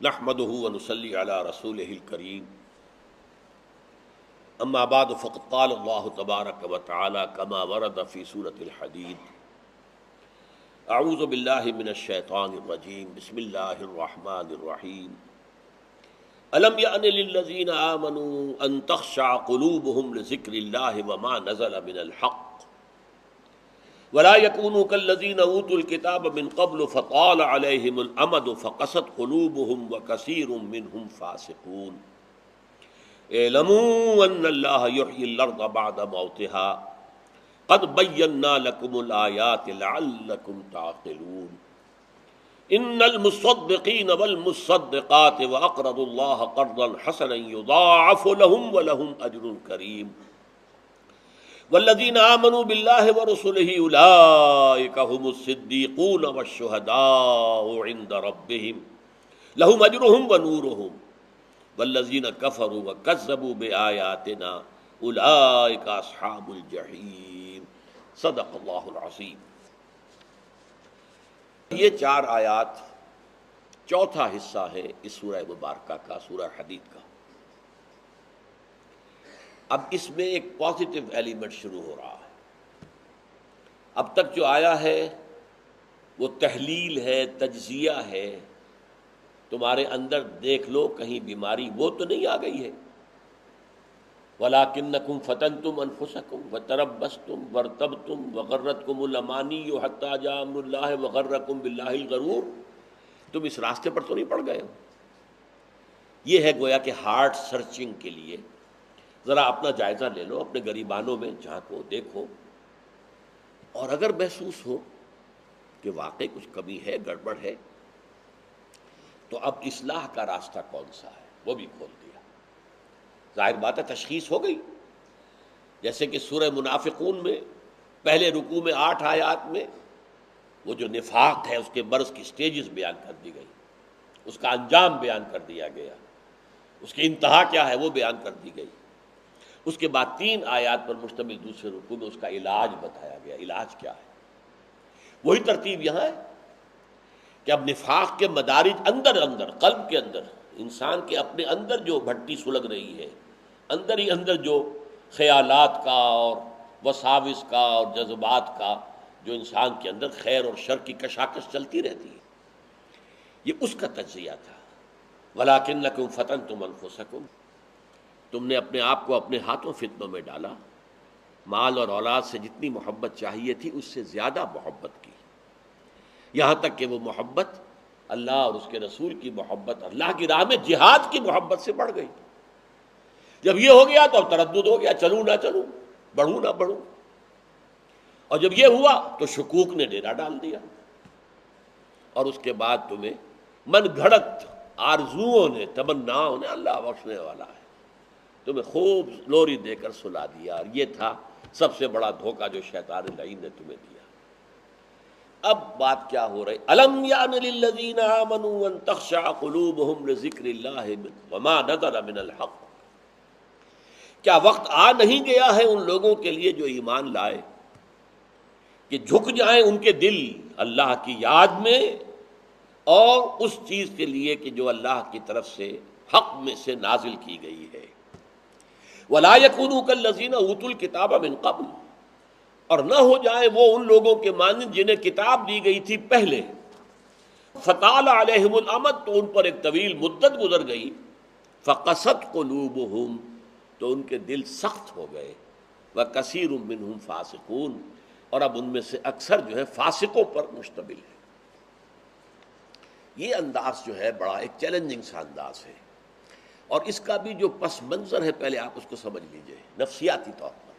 نحمده ونصلي على رسوله الكريم اما بعد فقد قال الله تبارك وتعالى كما ورد في سورة الحديد اعوذ بالله من الشيطان الرجيم بسم الله الرحمن الرحيم الم يأن للذين آمنوا ان تخشع قلوبهم لذكر الله وما نزل من الحق ولا يكونوا كالذين اوتوا الكتاب من قبل فطال عليهم الامد فقست قلوبهم وكثير منهم فاسقون اعلموا ان الله يحيي الارض بعد موتها قد بينا لكم الايات لعلكم تعقلون ان المصدقين والمصدقات واقرضوا الله قرضا حسنا يضاعف لهم ولهم اجر كريم والذین آمنوا باللہ ورسلہ اولئک هم الصدیقون والشہداء عند ربہم لہم اجرہم ونورہم والذین کفروا وکذبوا بآیاتنا اولئک اصحاب الجحیم صدق اللہ العظیم۔ یہ 4 آیات چوتھا حصہ ہے اس سورہ مبارکہ کا، سورہ حدید کا۔ اب اس میں ایک پازیٹیو ایلیمنٹ شروع ہو رہا ہے۔ اب تک جو آیا ہے وہ تحلیل ہے، تجزیہ ہے، تمہارے اندر دیکھ لو کہیں بیماری وہ تو نہیں آ گئی ہے۔ وَلَٰكِنَّكُمْ فَتَنْتُمْ أَنفُسَكُمْ وَتَرَبَّصْتُمْ وَارْتَبْتُمْ وَغَرَّتْكُمُ الْأَمَانِيُّ حَتَّىٰ جَاءَ أَمْرُ اللَّهِ وَغَرَّكُمْ بِاللَّهِ الْغَرُورُ۔ تم اس راستے پر تو نہیں پڑ گئے ہو۔ یہ ہے گویا کہ ہارٹ سرچنگ کے لیے ذرا اپنا جائزہ لے لو، اپنے گریبانوں میں جھانکو، دیکھو، اور اگر محسوس ہو کہ واقعی کچھ کمی ہے، گڑبڑ ہے، تو اب اصلاح کا راستہ کون سا ہے وہ بھی کھول دیا۔ ظاہر بات ہے تشخیص ہو گئی، جیسے کہ سورہ منافقون میں پہلے رکوع میں 8 آیات میں وہ جو نفاق ہے اس کے برس کی سٹیجز بیان کر دی گئی، اس کا انجام بیان کر دیا گیا، اس کی انتہا کیا ہے وہ بیان کر دی گئی۔ اس کے بعد 3 آیات پر مشتمل دوسرے رکوع میں اس کا علاج بتایا گیا۔ علاج کیا ہے؟ وہی ترتیب یہاں ہے کہ اب نفاق کے مدارج اندر قلب کے اندر، انسان کے اپنے اندر جو بھٹی سلگ رہی ہے، اندر ہی اندر جو خیالات کا اور وساوس کا اور جذبات کا جو انسان کے اندر خیر اور شر کی کشاکش چلتی رہتی ہے، یہ اس کا تجزیہ تھا۔ وَلَٰكِنَّكُمْ فَتَنْتُمْ أَنفُسَكُمْ، تم نے اپنے آپ کو اپنے ہاتھوں فتنوں میں ڈالا، مال اور اولاد سے جتنی محبت چاہیے تھی اس سے زیادہ محبت کی، یہاں تک کہ وہ محبت اللہ اور اس کے رسول کی محبت، اللہ کی راہ میں جہاد کی محبت سے بڑھ گئی۔ جب یہ ہو گیا تو اب تردد ہو گیا، چلوں نہ چلوں، بڑھوں نہ بڑھوں، اور جب یہ ہوا تو شکوک نے ڈیرا ڈال دیا، اور اس کے بعد تمہیں من گھڑت آرزوؤں نے، تمناؤں نے، اللہ بخشنے والا ہے، تمہیں خوب لوری دے کر سلا دیا۔ اور یہ تھا سب سے بڑا دھوکہ جو شیطان لعین نے تمہیں دیا۔ اب بات کیا ہو رہی؟ الم یأن للذین آمنوا ان تخشع قلوبہم لذکر اللہ وما نزل من الحق، کیا وقت آ نہیں گیا ہے ان لوگوں کے لیے جو ایمان لائے کہ جھک جائیں ان کے دل اللہ کی یاد میں اور اس چیز کے لیے کہ جو اللہ کی طرف سے حق میں سے نازل کی گئی ہے۔ وَلَا يَكُونُوا كَالَّذِينَ أُوتُوا الْكِتَابَ مِن قَبْلُ، اور نہ ہو جائیں وہ ان لوگوں کے مانند جنہیں کتاب دی گئی تھی پہلے۔ فَطَالَ عَلَيْهِمُ الْأَمَدُ، تو ان پر ایک طویل مدت گزر گئی۔ فَقَسَتْ قُلُوبُهُمْ، تو ان کے دل سخت ہو گئے۔ وَكَثِيرٌ مِّنْهُمْ فَاسِقُونَ، اور اب ان میں سے اکثر جو ہے فاسقوں پر مشتمل ہے۔ یہ انداز جو ہے بڑا ایک چیلنجنگ سا انداز ہے، اور اس کا بھی جو پس منظر ہے پہلے آپ اس کو سمجھ لیجئے۔ نفسیاتی طور پر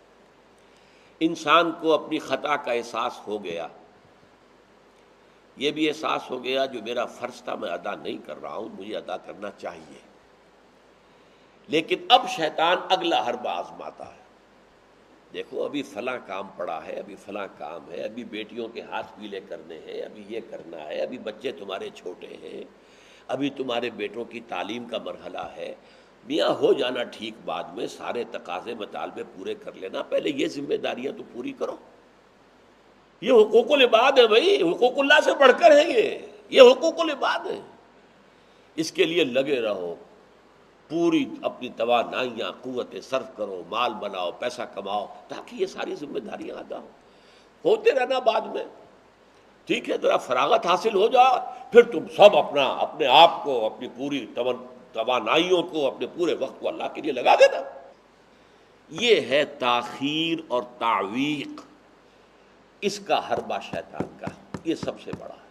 انسان کو اپنی خطا کا احساس ہو گیا، یہ بھی احساس ہو گیا جو میرا فرض تھا میں ادا نہیں کر رہا ہوں، مجھے ادا کرنا چاہیے، لیکن اب شیطان اگلا حربہ آزماتا ہے۔ دیکھو ابھی فلاں کام پڑا ہے، ابھی فلاں کام ہے، ابھی بیٹیوں کے ہاتھ پیلے کرنے ہیں، ابھی یہ کرنا ہے، ابھی بچے تمہارے چھوٹے ہیں، ابھی تمہارے بیٹوں کی تعلیم کا مرحلہ ہے، میاں ہو جانا ٹھیک، بعد میں سارے تقاضے مطالبے پورے کر لینا، پہلے یہ ذمہ داریاں تو پوری کرو۔ یہ حقوق العباد ہے بھائی، حقوق اللہ سے بڑھ کر ہیں یہ حقوق العباد ہیں۔ اس کے لیے لگے رہو، پوری اپنی توانائیاں قوتیں صرف کرو، مال بناؤ، پیسہ کماؤ، تاکہ یہ ساری ذمہ داریاں ادا ہوتے رہنا بعد میں. ٹھیک ہے، ذرا فراغت حاصل ہو جائے، پھر تم سب اپنے آپ کو، اپنی پوری توانائیوں کو، اپنے پورے وقت کو اللہ کے لیے لگا دینا. یہ ہے تاخیر اور تعویق، اس کا حربہ شیطان کا، یہ سب سے بڑا ہے.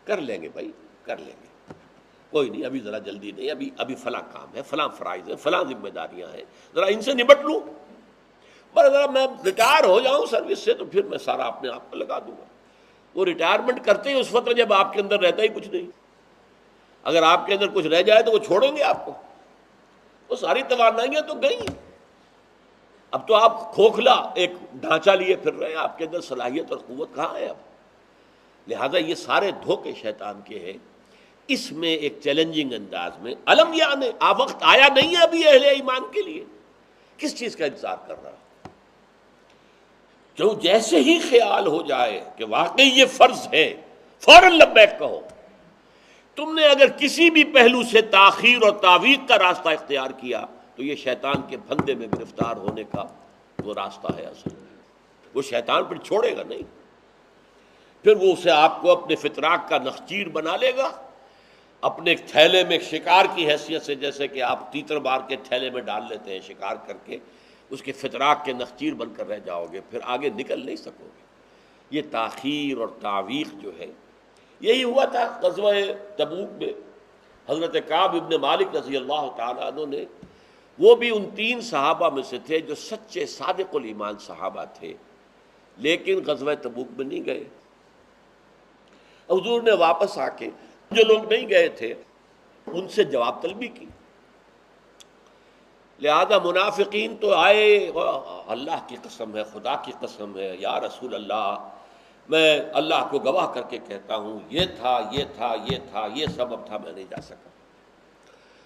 کر لیں گے بھائی، کر لیں گے، کوئی نہیں، ابھی ذرا جلدی نہیں، ابھی فلاں کام ہے، فلاں فرائض ہے، فلاں ذمہ داریاں ہیں، ذرا ان سے نمٹ لوں، پر ذرا میں ریٹائر ہو جاؤں سروس سے تو پھر میں سارا اپنے آپ کو لگا دوں گا. وہ ریٹائرمنٹ کرتے ہی اس وقت جب آپ کے اندر رہتا ہی کچھ نہیں. اگر آپ کے اندر کچھ رہ جائے تو وہ چھوڑیں گے آپ کو، وہ ساری توانائیاں تو گئیں. اب تو آپ کھوکھلا ایک ڈھانچہ لیے پھر رہے ہیں، آپ کے اندر صلاحیت اور قوت کہاں ہے اب. لہذا یہ سارے دھوکے شیطان کے ہیں. اس میں ایک چیلنجنگ انداز میں علم یعنی وقت آیا نہیں ہے ابھی اہل ایمان کے لیے، کس چیز کا انتظار کر رہا ہے؟ جو جیسے ہی خیال ہو جائے کہ واقعی یہ فرض ہے، فوراً لبیک کہو. تم نے اگر کسی بھی پہلو سے تاخیر اور تعویق کا راستہ اختیار کیا تو یہ شیطان کے پھندے میں گرفتار ہونے کا وہ راستہ ہے. اصل میں وہ شیطان پھر چھوڑے گا نہیں، پھر وہ اسے آپ کو اپنے فتراک کا نخچیر بنا لے گا، اپنے تھیلے میں شکار کی حیثیت سے، جیسے کہ آپ تیتر بار کے تھیلے میں ڈال لیتے ہیں شکار کر کے، اس کے فتراک کے نخچیر بن کر رہ جاؤ گے، پھر آگے نکل نہیں سکو گے. یہ تاخیر اور تعویق جو ہے، یہی ہوا تھا غزوہ تبوک میں. حضرت کعب ابن مالک رضی اللہ تعالیٰ عنہ نے، وہ بھی ان 3 صحابہ میں سے تھے جو سچے صادق الایمان صحابہ تھے، لیکن غزوہ تبوک میں نہیں گئے. حضور نے واپس آ کے جو لوگ نہیں گئے تھے ان سے جواب طلبی کی. لہذا منافقین تو آئے، اللہ کی قسم ہے، خدا کی قسم ہے، یا رسول اللہ، میں اللہ کو گواہ کر کے کہتا ہوں یہ تھا، یہ تھا، یہ تھا، یہ سبب تھا، میں نہیں جا سکا.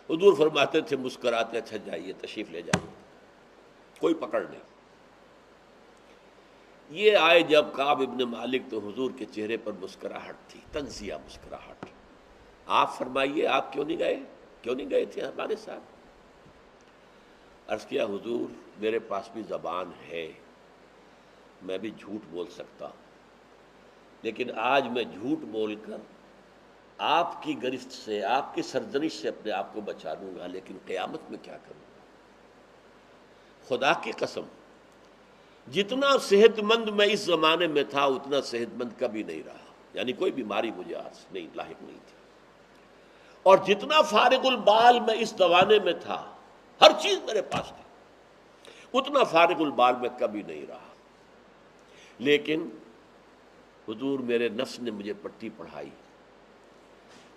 حضور فرماتے تھے مسکراتے، اچھا جائیے، تشریف لے جائیے، کوئی پکڑ نہیں. یہ آئے جب کعب ابن مالک تو حضور کے چہرے پر مسکراہٹ تھی، تنزیہ مسکراہٹ. آپ فرمائیے آپ کیوں نہیں گئے، کیوں نہیں گئے تھے ہمارے ساتھ؟ عرض کیا حضور میرے پاس بھی زبان ہے، میں بھی جھوٹ بول سکتا ہوں، لیکن آج میں جھوٹ بول کر آپ کی گرفت سے، آپ کی سرزنش سے اپنے آپ کو بچا لوں گا، لیکن قیامت میں کیا کروں گا؟ خدا کی قسم جتنا صحت مند میں اس زمانے میں تھا اتنا صحت مند کبھی نہیں رہا، یعنی کوئی بیماری مجھے آج نہیں لاحق نہیں تھی. اور جتنا فارغ البال میں اس زمانے میں تھا، ہر چیز میرے پاس تھی، اتنا فارغ البال میں کبھی نہیں رہا. لیکن حضور میرے نفس نے مجھے پٹی پڑھائی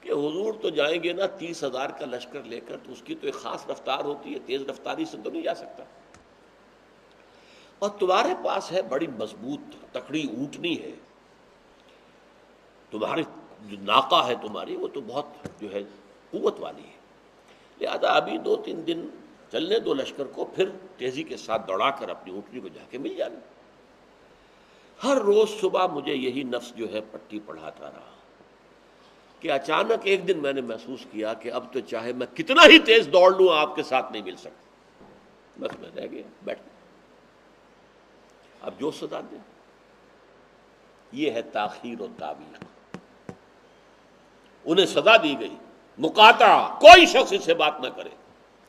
کہ حضور تو جائیں گے نا 30,000 کا لشکر لے کر، تو اس کی تو ایک خاص رفتار ہوتی ہے، تیز رفتاری سے تو نہیں جا سکتا. اور تمہارے پاس ہے بڑی مضبوط تکڑی اونٹنی ہے، تمہاری جو ناقہ ہے تمہاری، وہ تو بہت جو ہے قوت والی ہے. لہذا ابھی 2-3 دن چلنے دو لشکر کو، پھر تیزی کے ساتھ دوڑا کر اپنی اونٹنی کو جا کے مل جانا. ہر روز صبح مجھے یہی نفس جو ہے پٹی پڑھاتا رہا کہ اچانک ایک دن میں نے محسوس کیا کہ اب تو چاہے میں کتنا ہی تیز دوڑ لوں آپ کے ساتھ نہیں مل سکتا. بس میں رہ گیا بیٹھ، اب جو صدا دے. یہ ہے تاخیر و تعویق. انہیں سزا دی گئی، مقاطعہ، کوئی شخص اس سے بات نہ کرے.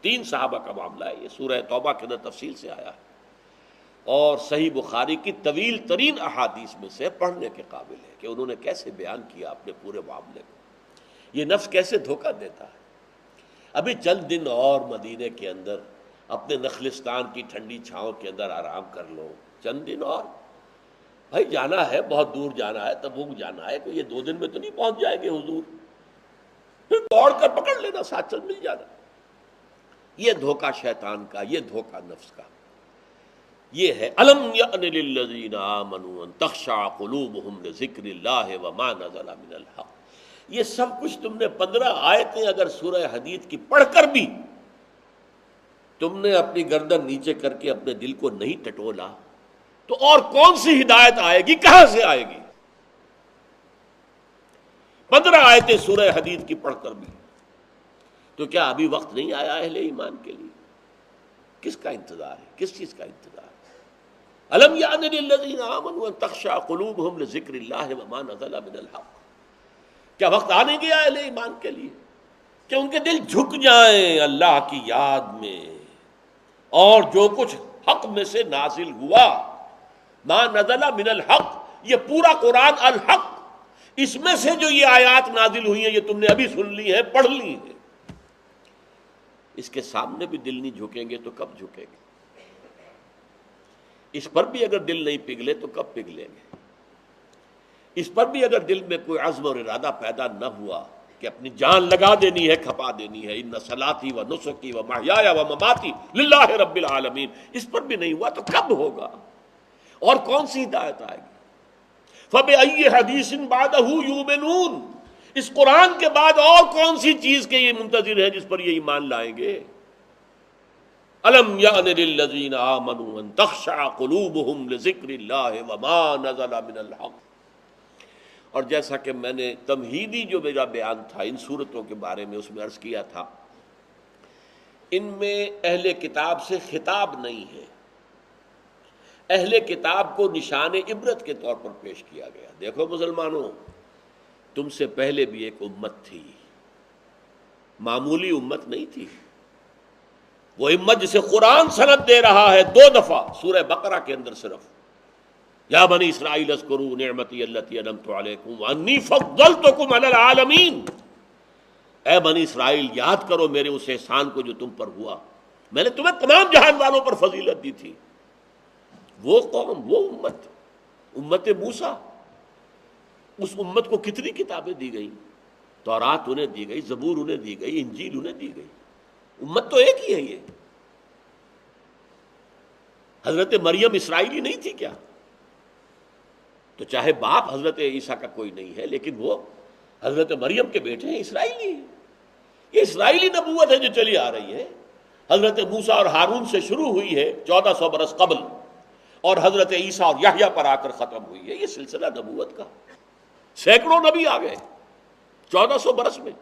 3 صحابہ کا معاملہ ہے، یہ سورہ توبہ کے اندر تفصیل سے آیا ہے، اور صحیح بخاری کی طویل ترین احادیث میں سے پڑھنے کے قابل ہے کہ انہوں نے کیسے بیان کیا اپنے پورے معاملے کو. یہ نفس کیسے دھوکہ دیتا ہے. ابھی چند دن اور مدینے کے اندر اپنے نخلستان کی ٹھنڈی چھاؤں کے اندر آرام کر لو، چند دن اور. بھائی جانا ہے، بہت دور جانا ہے، تبوک جانا ہے، کوئی یہ 2 دن میں تو نہیں پہنچ جائیں گے حضور، پھر دوڑ کر پکڑ لینا، ساتھ چل مل جانا. یہ دھوکہ شیطان کا، یہ دھوکہ نفس کا. یہ ہے الم یأن للذین آمنوا ان تخشع قلوبہم لذکر اللہ وما نزل من الحق. یہ سب کچھ تم نے 15 آیتیں اگر سورہ حدید کی پڑھ کر بھی تم نے اپنی گردن نیچے کر کے اپنے دل کو نہیں ٹٹولا تو اور کون سی ہدایت آئے گی، کہاں سے آئے گی؟ 15 آیتیں سورہ حدید کی پڑھ کر بھی تو کیا ابھی وقت نہیں آیا اہل ایمان کے لیے؟ کس کا انتظار ہے؟ کس چیز کا انتظار ہے؟ الم یعن للذین آمنوا ان تخشع قلوبہم لذکر اللہ وما نزل من الحق، کیا وقت آ نہیں گیا اہل ایمان کے لیے کہ ان کے دل جھک جائیں اللہ کی یاد میں، اور جو کچھ حق میں سے نازل ہوا، ما نزل من الحق، یہ پورا قرآن الحق، اس میں سے جو یہ آیات نازل ہوئی ہیں یہ تم نے ابھی سن لی ہیں، پڑھ لی ہیں، اس کے سامنے بھی دل نہیں جھکیں گے تو کب جھکیں گے؟ اس پر بھی اگر دل نہیں پگھلے تو کب پگھلیں گے؟ اس پر بھی اگر دل میں کوئی عزم اور ارادہ پیدا نہ ہوا کہ اپنی جان لگا دینی ہے، کھپا دینی ہے، ان صلاتی و نسکی و محیایا و مماتی للہ رب العالمین، اس پر بھی نہیں ہوا تو کب ہوگا؟ اور کون سی ہدایت آئے گی؟ فَبِأَيِّ حَدِيثٍ بَعْدَهُ يُؤْمِنُونَ، اس قرآن کے بعد اور کون سی چیز کے یہ منتظر ہیں جس پر یہ ایمان لائیں گے؟ الم یعن للذین آمنوا ان تخشع قلوبہم لذکر اللہ وما نزل من الحق۔ اور جیسا کہ میں نے تمہیدی جو میرا بیان تھا ان صورتوں کے بارے میں، اس میں عرض کیا تھا ان میں اہل کتاب سے خطاب نہیں ہے، اہل کتاب کو نشان عبرت کے طور پر پیش کیا گیا۔ دیکھو مسلمانوں، تم سے پہلے بھی ایک امت تھی، معمولی امت نہیں تھی، وہ امت جسے قرآن سند دے رہا ہے 2 دفعہ سورہ بقرہ کے اندر صرف، یا بنی اسرائیل اذکروا نعمتی التی انعمت علیکم وانی فضلتکم علی العالمین، اے بنی اسرائیل یاد کرو میرے اس احسان کو جو تم پر ہوا، میں نے تمہیں تمام جہان والوں پر فضیلت دی تھی۔ وہ قوم، وہ امت، امت موسیٰ، اس امت کو کتنی کتابیں دی گئیں؟ تورات انہیں دی گئی، زبور انہیں دی گئی، انجیل انہیں دی گئی، امت تو ایک ہی ہے یہ۔ حضرت مریم اسرائیلی نہیں تھی کیا؟ تو چاہے باپ حضرت عیسیٰ کا کوئی نہیں ہے لیکن وہ حضرت مریم کے بیٹے ہیں، اسرائیلی ہیں۔ یہ اسرائیلی نبوت ہے جو چلی آ رہی ہے، حضرت موسیٰ اور ہارون سے شروع ہوئی ہے 1400 برس قبل، اور حضرت عیسیٰ اور یحییٰ پر آ کر ختم ہوئی ہے۔ یہ سلسلہ نبوت کا، سینکڑوں نبی آ گئے 1400 برس میں۔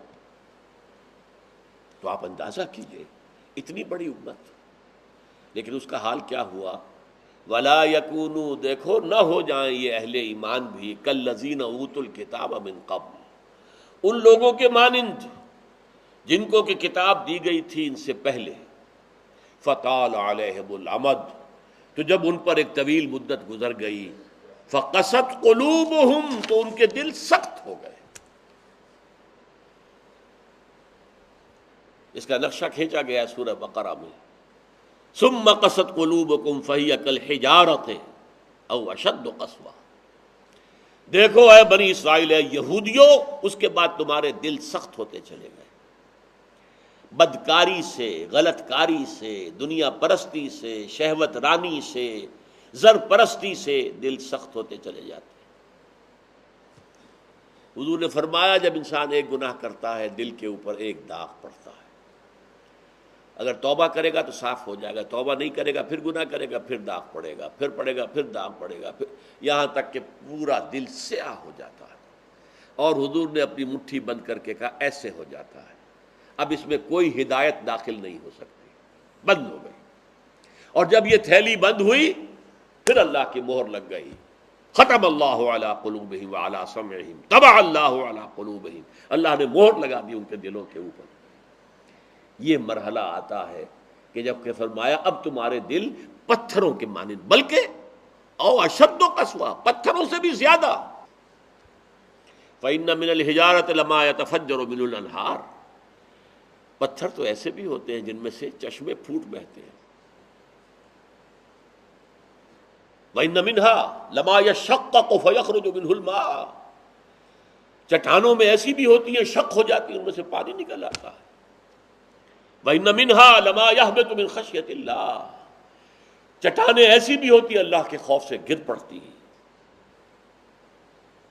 تو آپ اندازہ کیجئے اتنی بڑی امت، لیکن اس کا حال کیا ہوا؟ وَلَا يَكُونُوا، دیکھو نہ ہو جائیں یہ اہل ایمان بھی كَالَّذِينَ أُوتُوا الْكِتَابَ مِن قَبْلُ، ان لوگوں کے مانند جن کو کہ کتاب دی گئی تھی ان سے پہلے، فَطَالَ عَلَيْهِمُ الْأَمَدُ، تو جب ان پر ایک طویل مدت گزر گئی، فَقَسَتْ قُلُوبُهُمْ، تو ان کے دل سخت ہو گئے۔ اس کا نقشہ کھینچا گیا سورہ بقرہ میں، ثم قست قلوبکم فہی کالحجارۃ او اشد قسوہ، دیکھو اے بنی اسرائیل، اے یہودیوں، اس کے بعد تمہارے دل سخت ہوتے چلے گئے، بدکاری سے، غلط کاری سے، دنیا پرستی سے، شہوت رانی سے، زر پرستی سے دل سخت ہوتے چلے جاتے ہیں۔ حضور نے فرمایا جب انسان ایک گناہ کرتا ہے دل کے اوپر ایک داغ پڑتا ہے، اگر توبہ کرے گا تو صاف ہو جائے گا، توبہ نہیں کرے گا پھر گناہ کرے گا، پھر داغ پڑے گا، پھر پڑے گا، پھر داغ پڑے گا، پھر یہاں تک کہ پورا دل سیاہ ہو جاتا ہے۔ اور حضور نے اپنی مٹھی بند کر کے کہا ایسے ہو جاتا ہے، اب اس میں کوئی ہدایت داخل نہیں ہو سکتی، بند ہو گئی۔ اور جب یہ تھیلی بند ہوئی پھر اللہ کی مہر لگ گئی، ختم اللہ علی قلوبہم وعلی سمعہم طبع اللہ علی قلوبہم، اللہ نے مہر لگا دی ان کے دلوں کے اوپر۔ یہ مرحلہ آتا ہے کہ جب کہ فرمایا اب تمہارے دل پتھروں کے مانند، بلکہ او اشد قسوہ، پتھروں سے بھی زیادہ۔ فإن من الحجارة لما يتفجر منه الانہار، پتھر تو ایسے بھی ہوتے ہیں جن میں سے چشمے پھوٹ بہتے ہیں۔ وإن منها لما يشقق فيخرج منه الماء، چٹانوں میں ایسی بھی ہوتی ہیں شق ہو جاتی ہیں، ان میں سے پانی نکل آتا ہے۔ وَإِنَّ مِنْهَا لَمَا يَهْبِطُ مِنْ خَشْيَةِ اللَّهِ، چٹانیں ایسی بھی ہوتی ہیں اللہ کے خوف سے گر پڑتی ہیں۔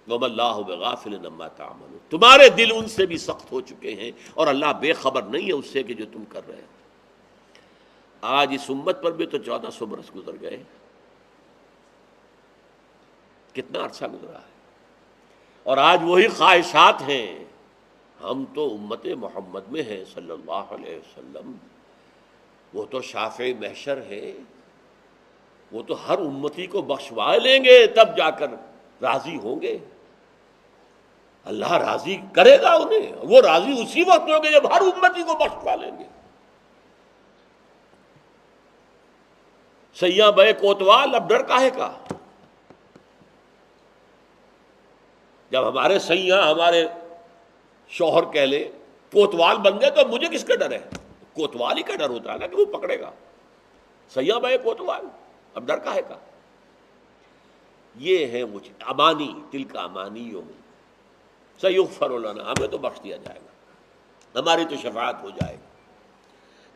وَمَا اللَّهُ بِغَافِلٍ عَمَّا تَعْمَلُونَ، تمہارے دل ان سے بھی سخت ہو چکے ہیں اور اللہ بے خبر نہیں ہے اس سے کہ جو تم کر رہے ہو۔ آج اس امت پر بھی تو 1400 برس گزر گئے، کتنا عرصہ گزرا ہے، اور آج وہی خواہشات ہیں، ہم تو امت محمد میں ہیں صلی اللہ علیہ وسلم، وہ تو شافع محشر ہے، وہ تو ہر امتی کو بخشوا لیں گے، تب جا کر راضی ہوں گے، اللہ راضی کرے گا انہیں، وہ راضی اسی وقت ہوں گے جب ہر امتی کو بخشوا لیں گے۔ سیاں بے کوتوال، اب ڈر کاہے کا؟ جب ہمارے سیاں ہمارے شوہر کہہ لے کوتوال بن گئے تو مجھے کس کا ڈر ہے؟ کوتوال ہی کا ڈر ہوتا ہے نا کہ وہ پکڑے گا، سیاں بے کوتوال، اب ڈر کاہے کا؟ یہ ہے مجھے امانی، دل کا امانیوں میں سیغفر لنا، ہمیں تو بخش دیا جائے گا، ہماری تو شفاعت ہو جائے گی۔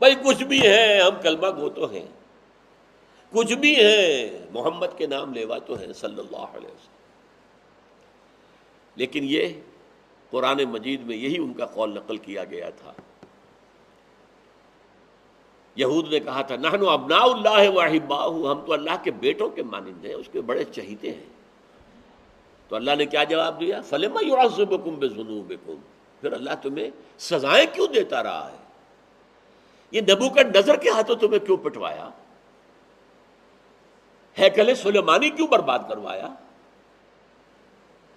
بھائی کچھ بھی ہے، ہم کلمہ گو تو ہیں، کچھ بھی ہیں، محمد کے نام لیوا تو ہیں صلی اللہ علیہ وسلم، لیکن یہ قرآن مجید میں یہی ان کا قول نقل کیا گیا تھا۔ یہود نے کہا تھا نحن ابناء اللہ و احباؤہ، ہم تو اللہ کے بیٹوں کے مانند ہیں، اس کے بڑے چہیتے ہیں۔ تو اللہ نے کیا جواب دیا؟ فلما یعذبکم بذنوبکم، پھر اللہ تمہیں سزائیں کیوں دیتا رہا ہے؟ یہ نبوکدنضر کے ہاتھوں تمہیں کیوں پٹوایا؟ ہیکل سلیمانی کیوں برباد کروایا؟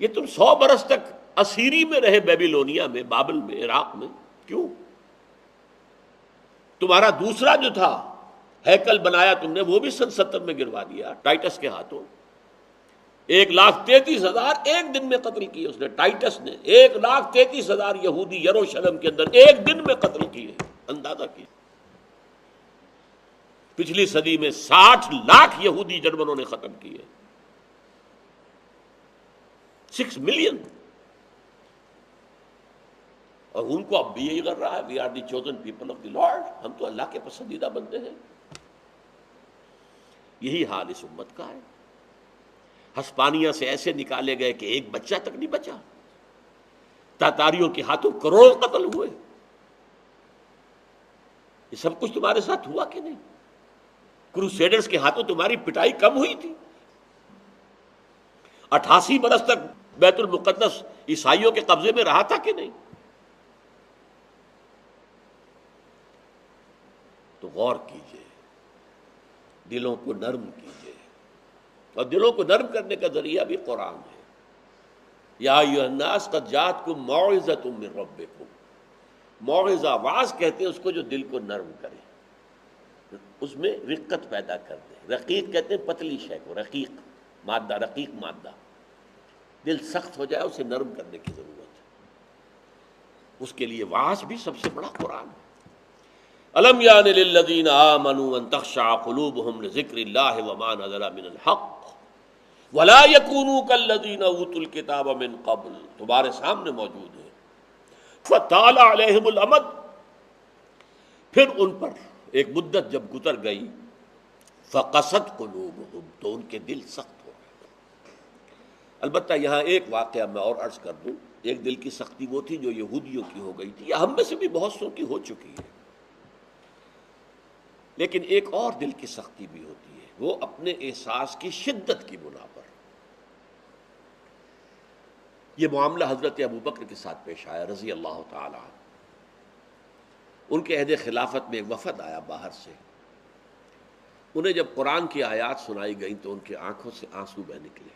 یہ تم 100 برس تک اسیری میں رہے، بیبیلونیا میں، بابل میں، عراق میں، کیوں؟ تمہارا دوسرا جو تھا ہیکل بنایا تم نے، وہ بھی سن 70 میں گروا دیا ٹائٹس کے ہاتھوں۔ 1,33,000 ایک دن میں قتل کیے اس نے، ٹائٹس نے 1,33,000 یہودی یروشلم کے اندر ایک دن میں قتل کیے، اندازہ کیے۔ پچھلی صدی میں 60 لاکھ یہودی جرمنوں نے ختم کیے، 6 ملین، اور ان کو اب بھی یہی کر رہا ہے، we are the chosen people of the lord, ہم تو اللہ کے پسندیدہ بندے ہیں۔ یہی حال اس امت کا ہے۔ ہسپانیہ سے ایسے نکالے گئے کہ ایک بچہ تک نہیں بچا، تاتاریوں کے ہاتھوں کروڑ قتل ہوئے۔ یہ سب کچھ تمہارے ساتھ ہوا کہ نہیں؟ کروسیڈرز کے ہاتھوں تمہاری پٹائی کم ہوئی تھی؟ 88 برس تک بیت المقدس عیسائیوں کے قبضے میں رہا تھا کہ نہیں؟ تو غور کیجئے، دلوں کو نرم کیجئے، اور دلوں کو نرم کرنے کا ذریعہ بھی قرآن ہے۔ یا ایھا الناس قد جاءتکم موعظۃ من ربکم، موعظہ، واعظ کہتے ہیں اس کو جو دل کو نرم کرے، اس میں رقت پیدا کر دے۔ رقیق کہتے ہیں پتلی شے کو، رقیق مادہ، رقیق مادہ، دل سخت ہو جائے اسے نرم کرنے کی ضرورت ہے، اس کے لیے واعظ بھی سب سے بڑا قرآن ہے۔ الم یان للذین آمنوا ان تخشع قلوبهم لذکر اللہ وما نزل من الحق ولا یکونوا کالذین اوتوا الکتاب من قبل، تمہارے سامنے موجود ہے۔ فطال علیہم الامد، پھر ان پر ایک مدت جب گزر گئی، فقست قلوبہم، تو ان کے دل سخت ہو گئے۔ البتہ یہاں ایک واقعہ میں اور عرض کر دوں، ایک دل کی سختی وہ تھی جو یہودیوں کی ہو گئی تھی، یا ہم میں سے بھی بہت سو کی ہو چکی ہے، لیکن ایک اور دل کی سختی بھی ہوتی ہے، وہ اپنے احساس کی شدت کی بنا پر۔ یہ معاملہ حضرت ابوبکر کے ساتھ پیش آیا رضی اللہ تعالی عنہ۔ ان کے عہد خلافت میں ایک وفد آیا باہر سے، انہیں جب قرآن کی آیات سنائی گئیں تو ان کی آنکھوں سے آنسو بہ نکلے۔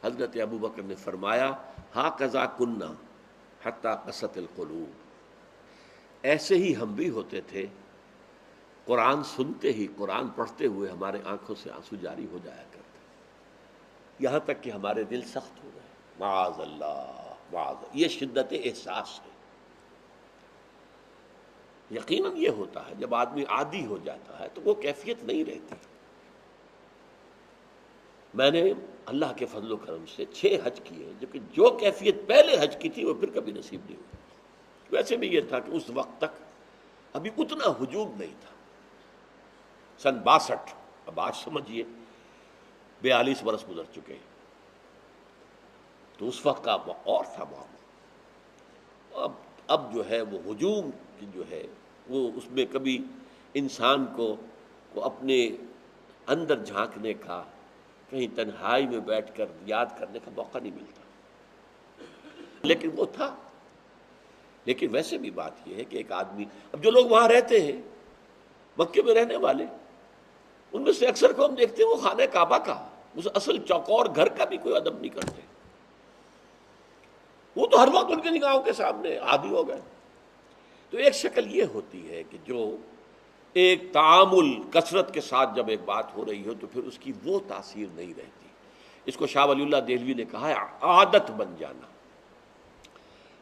حضرت ابوبکر نے فرمایا ھٰکذا کُنّا حتیٰ قست القلوب، ایسے ہی ہم بھی ہوتے تھے، قرآن سنتے ہی، قرآن پڑھتے ہوئے ہمارے آنکھوں سے آنسو جاری ہو جایا کرتے، یہاں تک کہ ہمارے دل سخت ہو گئے۔ معاذ اللہ، معاذ اللہ، یہ شدت احساس ہے۔ یقیناً یہ ہوتا ہے جب آدمی عادی ہو جاتا ہے تو وہ کیفیت نہیں رہتی۔ میں نے اللہ کے فضل و کرم سے 6 حج کیے، جو کیفیت پہلے حج کی تھی وہ پھر کبھی نصیب نہیں ہوئی۔ ویسے بھی یہ تھا کہ اس وقت تک ابھی اتنا ہجوم نہیں تھا، سن 62، اب آج سمجھیے 42 برس گزر چکے ہیں، تو اس وقت کا اور تھا معاملہ۔ اب جو ہے وہ ہجوم کی جو ہے وہ اس میں کبھی انسان کو اپنے اندر جھانکنے کا، کہیں تنہائی میں بیٹھ کر یاد کرنے کا موقع نہیں ملتا۔ لیکن وہ تھا۔ لیکن ویسے بھی بات یہ ہے کہ ایک آدمی، اب جو لوگ وہاں رہتے ہیں مکے میں رہنے والے، ان میں سے اکثر کو ہم دیکھتے ہیں وہ خانہ کعبہ کا، اس اصل چوکور گھر کا بھی کوئی ادب نہیں کرتے، وہ تو ہر وقت ان کے نگاہوں کے سامنے عادی ہو گئے۔ تو ایک شکل یہ ہوتی ہے کہ جو ایک تعامل کثرت کے ساتھ جب ایک بات ہو رہی ہو تو پھر اس کی وہ تاثیر نہیں رہتی۔ اس کو شاہ ولی اللہ دہلوی نے کہا ہے عادت بن جانا۔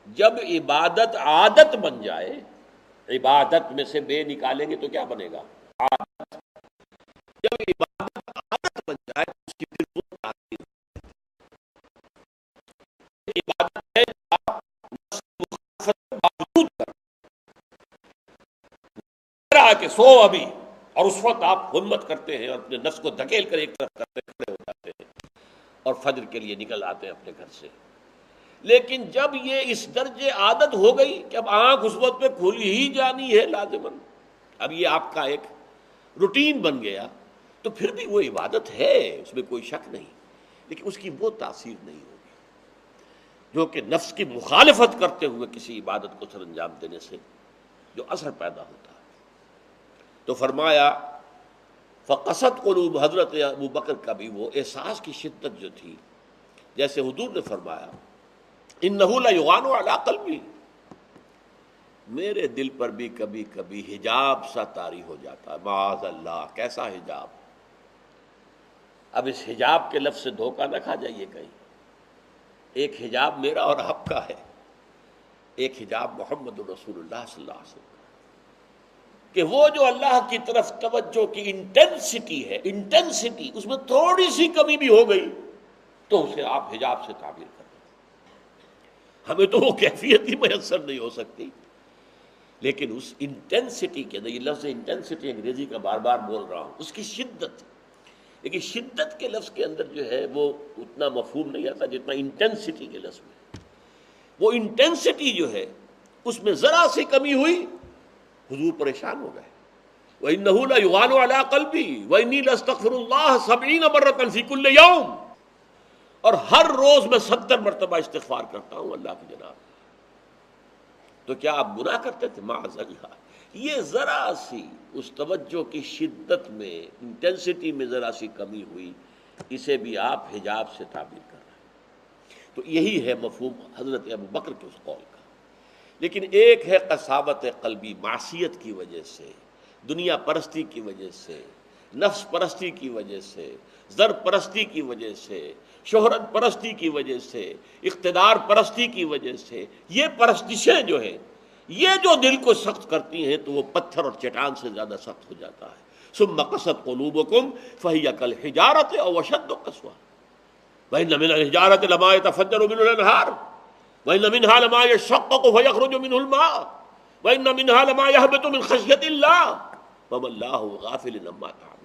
جب عبادت عادت بن جائے، عبادت میں سے بے نکالیں گے تو کیا بنے گا؟ عادت۔ جب عبادت عادت بن جائے تو اس کی پھر وہ تاثیر، عبادت ہے آپ نفس کی مخالفت کے باوجود کر رہا کہ سو ابھی، اور اس وقت آپ ہمت کرتے ہیں اور اپنے نفس کو دھکیل کر ایک طرف کرتے کھڑے ہو جاتے ہیں اور فجر کے لیے نکل آتے ہیں اپنے گھر سے۔ لیکن جب یہ اس درجے عادت ہو گئی کہ اب آنکھ اس وقت پہ کھل ہی جانی ہے لازماً، اب یہ آپ کا ایک روٹین بن گیا، تو پھر بھی وہ عبادت ہے، اس میں کوئی شک نہیں، لیکن اس کی وہ تاثیر نہیں ہوگی جو کہ نفس کی مخالفت کرتے ہوئے کسی عبادت کو سر انجام دینے سے جو اثر پیدا ہوتا ہے۔ تو فرمایا فقصد قلوب، حضرت ابو بکر کا بھی وہ احساس کی شدت جو تھی، جیسے حضور نے فرمایا انہ لیغان علی قلبی، میرے دل پر بھی کبھی کبھی حجاب سا طاری ہو جاتا ہے، معاذ اللہ۔ کیسا حجاب؟ اب اس حجاب کے لفظ سے دھوکہ نہ کھا جائیے کہیں، ایک حجاب میرا اور آپ کا ہے، ایک حجاب محمد رسول اللہ صلی اللہ علیہ وسلم کا، کہ وہ جو اللہ کی طرف توجہ کی انٹینسٹی ہے، انٹینسٹی اس میں تھوڑی سی کمی بھی ہو گئی تو اسے آپ حجاب سے تعبیر کریں۔ ہمیں تو وہ کیفیت ہی میسر نہیں ہو سکتی، لیکن اس انٹینسٹی کے اندر، یہ لفظ انٹینسٹی انگریزی کا بار بار بول رہا ہوں، اس کی شدت، لیکن شدت کے لفظ کے اندر جو ہے وہ اتنا مفہوم نہیں آتا جتنا انٹینسٹی کے لفظ میں۔ وہ انٹینسٹی جو ہے اس میں ذرا سی کمی ہوئی، حضور پریشان ہو گئے۔ وَإِنَّهُ لَيُغَانُ عَلَىٰ قَلْبِي وَإِنِّي لَأَسْتَغْفِرُ اللَّهَ 70 مرة فِي كُلِّ يَوْمٍ، اور ہر روز میں 70 مرتبہ استغفار کرتا ہوں اللہ کی جناب۔ تو کیا آپ گناہ کرتے تھے؟ معاذ اللہ۔ یہ ذرا سی اس توجہ کی شدت میں، انٹینسٹی میں ذرا سی کمی ہوئی، اسے بھی آپ حجاب سے تعبیر کر رہے ہیں۔ تو یہی ہے مفہوم حضرت ابو بکر کے اس قول کا۔ لیکن ایک ہے قساوت قلبی، معصیت کی وجہ سے، دنیا پرستی کی وجہ سے، نفس پرستی کی وجہ سے، زر پرستی کی وجہ سے، شہرت پرستی کی وجہ سے، اقتدار پرستی کی وجہ سے، یہ پرستشیں جو ہیں یہ جو دل کو سخت کرتی ہیں تو وہ پتھر اور چٹان سے زیادہ سخت ہو جاتا ہے۔ ثم قست قلوبکم فہی کالحجارۃ او اشد قسوہ وان من الحجارۃ لما يتفجر منه الانہار وان منها لما يشقق فيخرج منه الماء وان منها لما يهبط من خشیۃ اللہ وما اللہ غافل عما تعملون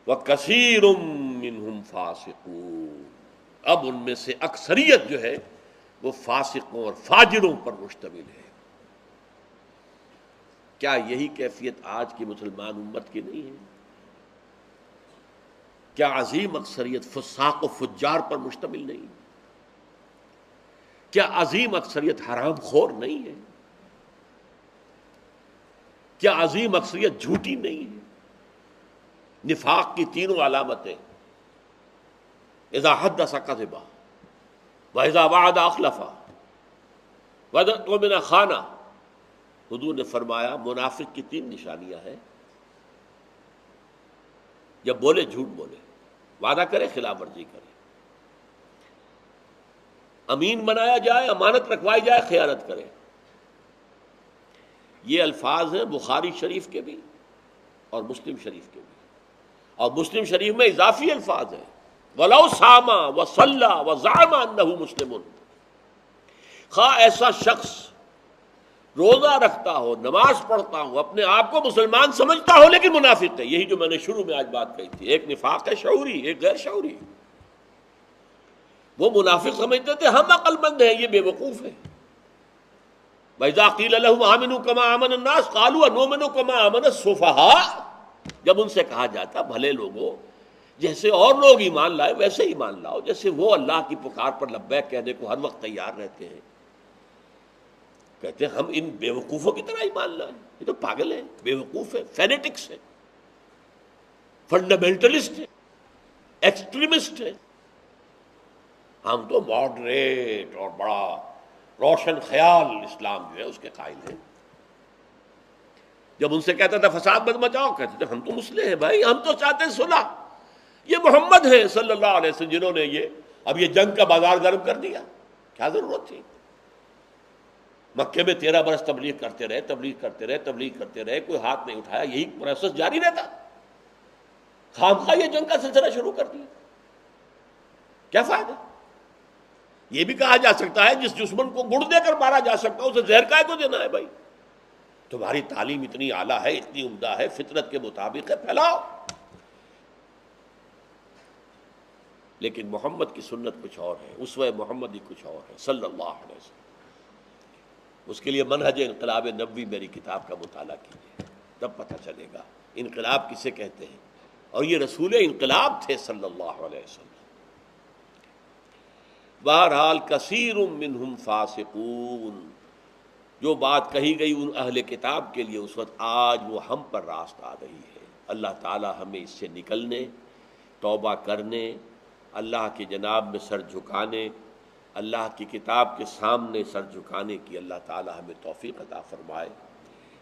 وکثیر منهم فاسقون۔ اب ان میں سے اکثریت جو ہے وہ فاسقوں اور فاجروں پر مشتمل ہے۔ کیا یہی کیفیت آج کی مسلمان امت کی نہیں ہے؟ کیا عظیم اکثریت فساق و فجار پر مشتمل نہیں؟ کیا عظیم اکثریت حرام خور نہیں ہے؟ کیا عظیم اکثریت جھوٹی نہیں ہے؟ نفاق کی تینوں علامتیں، اذا حدث کذب وَإِذَا وَعَدَ أَخْلَفَ وَإِذَا اؤْتُمِنَ خَانَ۔ حضور نے فرمایا منافق کی 3 نشانیاں ہیں، جب بولے جھوٹ بولے، وعدہ کرے خلاف ورزی کرے، امین بنایا جائے، امانت رکھوائی جائے، خیانت کرے۔ یہ الفاظ ہیں بخاری شریف کے بھی اور مسلم شریف کے بھی، اور مسلم شریف میں اضافی الفاظ ہیں وَلَوْ صَامَ وَصَلَّى وَزَعَمَ أَنَّهُ مُسْلِمٌ۔ خواہ ایسا شخص روزہ رکھتا ہو، نماز پڑھتا ہو، اپنے آپ کو مسلمان سمجھتا ہو لیکن منافق ہے۔ یہی جو میں نے شروع میں آج بات کہی تھی، ایک نفاق ہے شعوری، ایک غیر شعوری۔ وہ منافق سمجھتے تھے ہم عقل مند ہیں، یہ بے وقوف ہے۔ وَإِذَا قِيلَ لَهُمْ آمِنُوا كَمَا آمَنَ النَّاسُ قَالُوا أَنُؤْمِنُ كَمَا آمَنَ السُّفَهَاءُ۔ جب ان سے کہا جاتا بھلے لوگوں جیسے اور لوگ ایمان لائے ویسے ایمان لاؤ، جیسے وہ اللہ کی پکار پر لبیک کہنے کو ہر وقت تیار رہتے ہیں۔ کہتے ہیں ہم ان بیوقوفوں کی طرح ایمان لائیں؟ یہ تو پاگل ہیں، بیوقوف ہیں، فینیٹکس ہیں، فنڈامنٹلسٹ ہیں، ایکسٹریمسٹ ہیں۔ ہم تو ماڈریٹ اور بڑا روشن خیال اسلام جو ہے اس کے قائل ہیں۔ جب ان سے کہتا تھا فساد مت مچاؤ، کہتے تھے ہم تو مسلح ہیں بھائی، ہم تو چاہتے ہیں صلح۔ یہ محمد ہیں صلی اللہ علیہ وسلم جنہوں نے اب یہ جنگ کا بازار گرم کر دیا، کیا ضرورت تھی؟ مکے میں 13 برس تبلیغ کرتے رہے، کوئی ہاتھ نہیں اٹھایا، یہی پروسیس جاری رہتا۔ خامخواہ یہ جنگ کا سلسلہ شروع کر دیا، کیا فائدہ؟ یہ بھی کہا جا سکتا ہے جس دشمن کو گڑ دے کر مارا جا سکتا ہے اسے زہر کائے کو دینا ہے بھائی؟ تمہاری تعلیم اتنی اعلیٰ ہے، اتنی عمدہ ہے، فطرت کے مطابق ہے، پھیلاؤ۔ لیکن محمد کی سنت کچھ اور ہے، اسوہ محمدی کچھ اور ہے صلی اللہ علیہ وسلم۔ اس کے لیے منہج انقلاب نبوی میری کتاب کا مطالعہ کیجیے، تب پتہ چلے گا انقلاب کسے کہتے ہیں، اور یہ رسول انقلاب تھے صلی اللہ علیہ وسلم۔ بہرحال کثیر منہم فاسقون، جو بات کہی گئی ان اہل کتاب کے لیے اس وقت، آج وہ ہم پر راست آ رہی ہے۔ اللہ تعالی ہمیں اس سے نکلنے، توبہ کرنے، اللہ کی جناب میں سر جھکانے، اللہ کی کتاب کے سامنے سر جھکانے کی اللہ تعالی ہمیں توفیق عطا فرمائے۔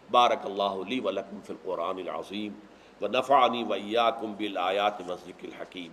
بارک اللہ لی ولکم فی القرآن العظیم ونفعنی وإیاکم بالآیات والذکر الحکیم۔